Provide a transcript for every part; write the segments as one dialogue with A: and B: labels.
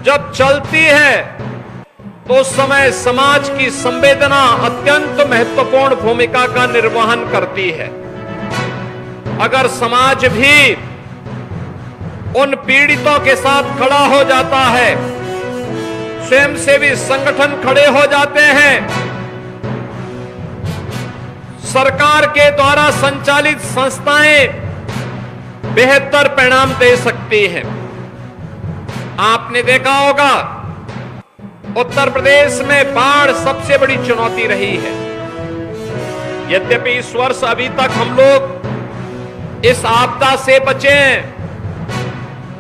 A: जब चलती है तो उस समय समाज की संवेदना अत्यंत महत्वपूर्ण भूमिका का निर्वहन करती है। अगर समाज भी उन पीड़ितों के साथ खड़ा हो जाता है, स्वयंसेवी संगठन खड़े हो जाते हैं, सरकार के द्वारा संचालित संस्थाएं बेहतर परिणाम दे सकती हैं। आपने देखा होगा उत्तर प्रदेश में बाढ़ सबसे बड़ी चुनौती रही है। यद्यपि इस वर्ष अभी तक हम लोग इस आपदा से बचे हैं,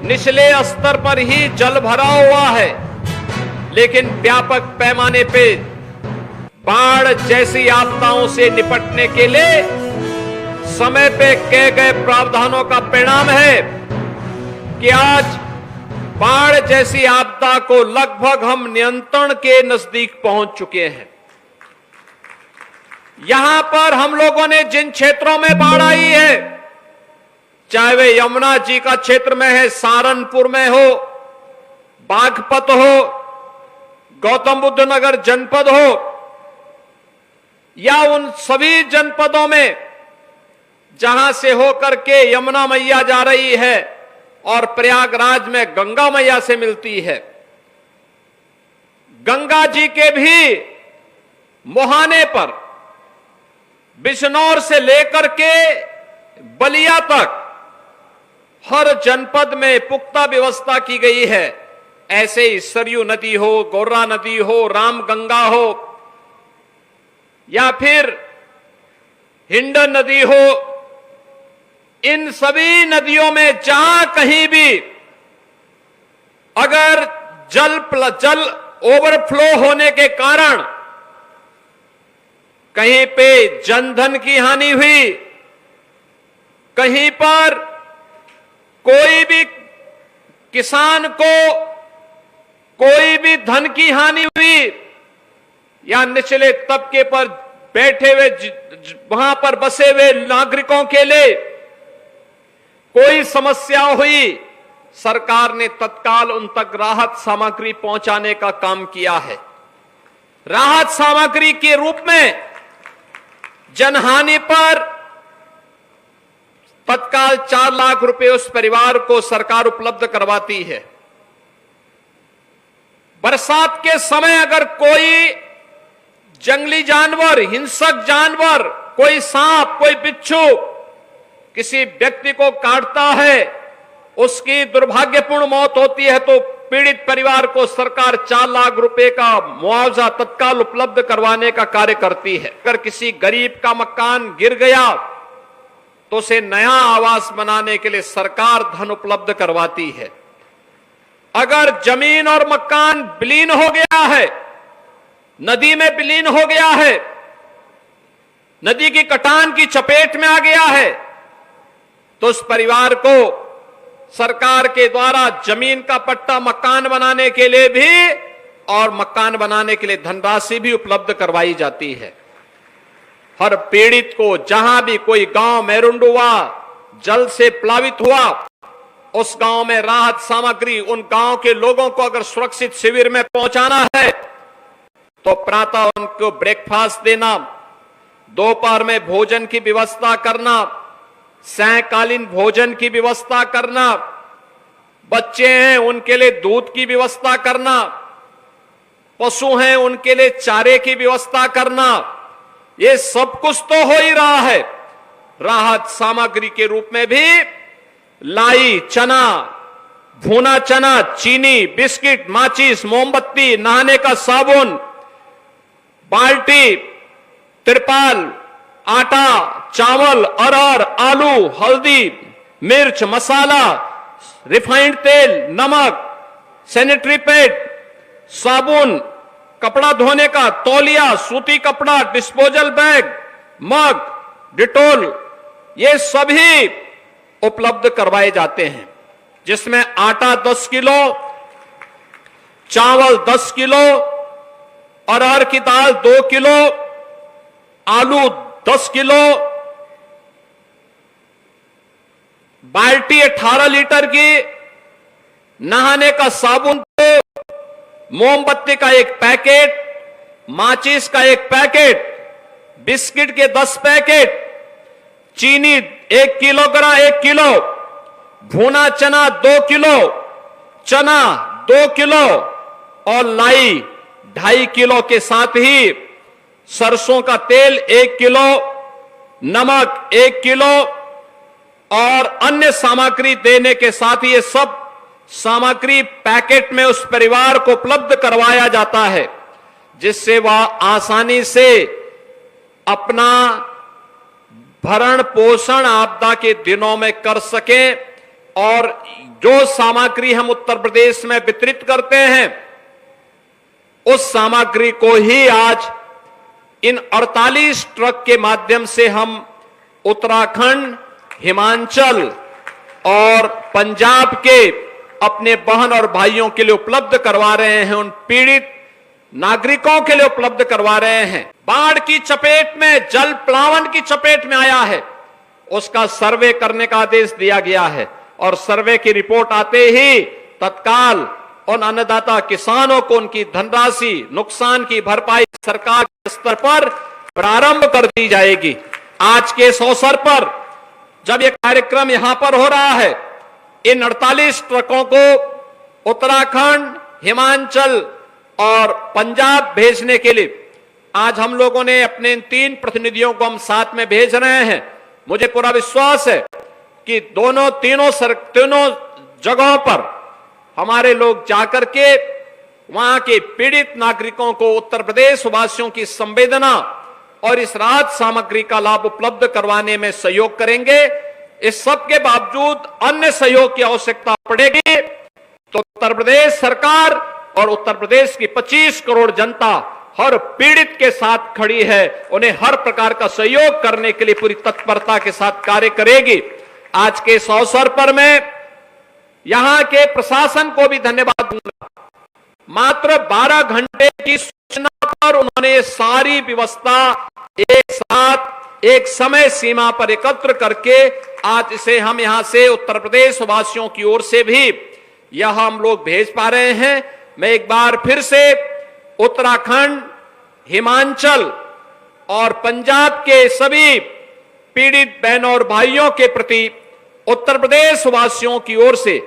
A: निचले स्तर पर ही जल भरा हुआ है, लेकिन व्यापक पैमाने पे बाढ़ जैसी आपदाओं से निपटने के लिए समय पे किए गए प्रावधानों का परिणाम है कि आज बाढ़ जैसी आपदा को लगभग हम नियंत्रण के नजदीक पहुंच चुके हैं। यहां पर हम लोगों ने जिन क्षेत्रों में बाढ़ आई है, चाहे वे यमुना जी का क्षेत्र में है, सहारनपुर में हो, बागपत हो, गौतम बुद्ध नगर जनपद हो, या उन सभी जनपदों में जहां से होकर के यमुना मैया जा रही है और प्रयागराज में गंगा मैया से मिलती है। गंगा जी के भी मुहाने पर बिजनौर से लेकर के बलिया तक हर जनपद में पुख्ता व्यवस्था की गई है। ऐसे ही सरयू नदी हो, गौरा नदी हो, रामगंगा हो, या फिर हिंडन नदी हो, इन सभी नदियों में जहां कहीं भी अगर जल ओवरफ्लो होने के कारण कहीं पे जनधन की हानि हुई, कहीं पर कोई भी किसान को कोई भी धन की हानि हुई, या निचले तबके पर बैठे हुए वहां पर बसे हुए नागरिकों के लिए कोई समस्या हुई, सरकार ने तत्काल उन तक राहत सामग्री पहुंचाने का काम किया है। राहत सामग्री के रूप में जनहानि पर तत्काल 4 लाख रुपए उस परिवार को सरकार उपलब्ध करवाती है। बरसात के समय अगर कोई जंगली जानवर, हिंसक जानवर, कोई सांप, कोई बिच्छू किसी व्यक्ति को काटता है, उसकी दुर्भाग्यपूर्ण मौत होती है, तो पीड़ित परिवार को सरकार 4 लाख रुपए का मुआवजा तत्काल उपलब्ध करवाने का कार्य करती है। अगर किसी गरीब का मकान गिर गया तो उसे नया आवास बनाने के लिए सरकार धन उपलब्ध करवाती है। अगर जमीन और मकान विलीन हो गया है, नदी में विलीन हो गया है, नदी की कटान की चपेट में आ गया है, तो उस परिवार को सरकार के द्वारा जमीन का पट्टा मकान बनाने के लिए भी और मकान बनाने के लिए धनराशि भी उपलब्ध करवाई जाती है। हर पीड़ित को जहां भी कोई गांव मेरुंड हुआ, जल से प्लावित हुआ, उस गांव में राहत सामग्री, उन गांव के लोगों को अगर सुरक्षित शिविर में पहुंचाना है तो प्रातः उनको ब्रेकफास्ट देना, दोपहर में भोजन की व्यवस्था करना, सायंकालीन भोजन की व्यवस्था करना, बच्चे हैं उनके लिए दूध की व्यवस्था करना, पशु हैं उनके लिए चारे की व्यवस्था करना, ये सब कुछ तो हो ही रहा है। राहत सामग्री के रूप में भी लाई, चना, भुना चना, चीनी, बिस्किट, माचिस, मोमबत्ती, नहाने का साबुन, बाल्टी, तिरपाल, आटा, चावल, अरहर, आलू, हल्दी, मिर्च, मसाला, रिफाइंड तेल, नमक, सैनिटरी पैड, साबुन, कपड़ा धोने का तौलिया, सूती कपड़ा, डिस्पोजल बैग, मग, डिटोल, ये सभी उपलब्ध करवाए जाते हैं, जिसमें आटा 10 किलो, चावल 10 किलो, अरहर की दाल 2 किलो, आलू 10 किलो, बाल्टी 18 लीटर की, नहाने का साबुन मोमबत्ती का एक पैकेट, माचिस का एक पैकेट, बिस्किट के 10 पैकेट, चीनी 1 किलो, भुना चना 2 किलो, चना 2 किलो और लाई 2.5 किलो के साथ ही सरसों का तेल 1 किलो, नमक 1 किलो और अन्य सामग्री देने के साथ ही ये सब सामग्री पैकेट में उस परिवार को उपलब्ध करवाया जाता है, जिससे वह आसानी से अपना भरण पोषण आपदा के दिनों में कर सके। और जो सामग्री हम उत्तर प्रदेश में वितरित करते हैं, उस सामग्री को ही आज इन 48 ट्रक के माध्यम से हम उत्तराखंड, हिमाचल और पंजाब के अपने बहन और भाइयों के लिए उपलब्ध करवा रहे हैं, उन पीड़ित नागरिकों के लिए उपलब्ध करवा रहे हैं। बाढ़ की चपेट में, जल प्लावन की चपेट में आया है, उसका सर्वे करने का आदेश दिया गया है और सर्वे की रिपोर्ट आते ही तत्काल उन अन्नदाता किसानों को उनकी धनराशि, नुकसान की भरपाई सरकार के स्तर पर प्रारंभ कर दी जाएगी। आज के इस अवसर पर जब यह कार्यक्रम यहां पर हो रहा है, इन 48 ट्रकों को उत्तराखंड, हिमाचल और पंजाब भेजने के लिए आज हम लोगों ने अपने इन 3 प्रतिनिधियों को हम साथ में भेज रहे हैं। मुझे पूरा विश्वास है कि तीनों जगहों पर हमारे लोग जाकर के वहां के पीड़ित नागरिकों को उत्तर प्रदेश वासियों की संवेदना और इस राहत सामग्री का लाभ उपलब्ध करवाने में सहयोग करेंगे। इस सब के बावजूद अन्य सहयोग की आवश्यकता पड़ेगी तो उत्तर प्रदेश सरकार और उत्तर प्रदेश की 25 करोड़ जनता हर पीड़ित के साथ खड़ी है, उन्हें हर प्रकार का सहयोग करने के लिए पूरी तत्परता के साथ कार्य करेगी। आज के इस अवसर पर मैं यहां के प्रशासन को भी धन्यवाद दूंगा। मात्र 12 घंटे की सूचना पर उन्होंने सारी व्यवस्था एक साथ एक समय सीमा पर एकत्र करके आज इसे हम यहां से उत्तर प्रदेश वासियों की ओर से भी यह हम लोग भेज पा रहे हैं। मैं एक बार फिर से उत्तराखंड, हिमाचल और पंजाब के सभी पीड़ित बहनों और भाइयों के प्रति उत्तर प्रदेश वासियों की ओर से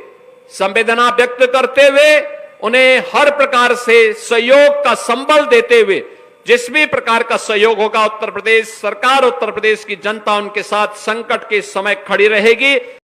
A: संवेदना व्यक्त करते हुए उन्हें हर प्रकार से सहयोग का संबल देते हुए जिस भी प्रकार का सहयोग होगा उत्तर प्रदेश सरकार, उत्तर प्रदेश की जनता उनके साथ संकट के समय खड़ी रहेगी।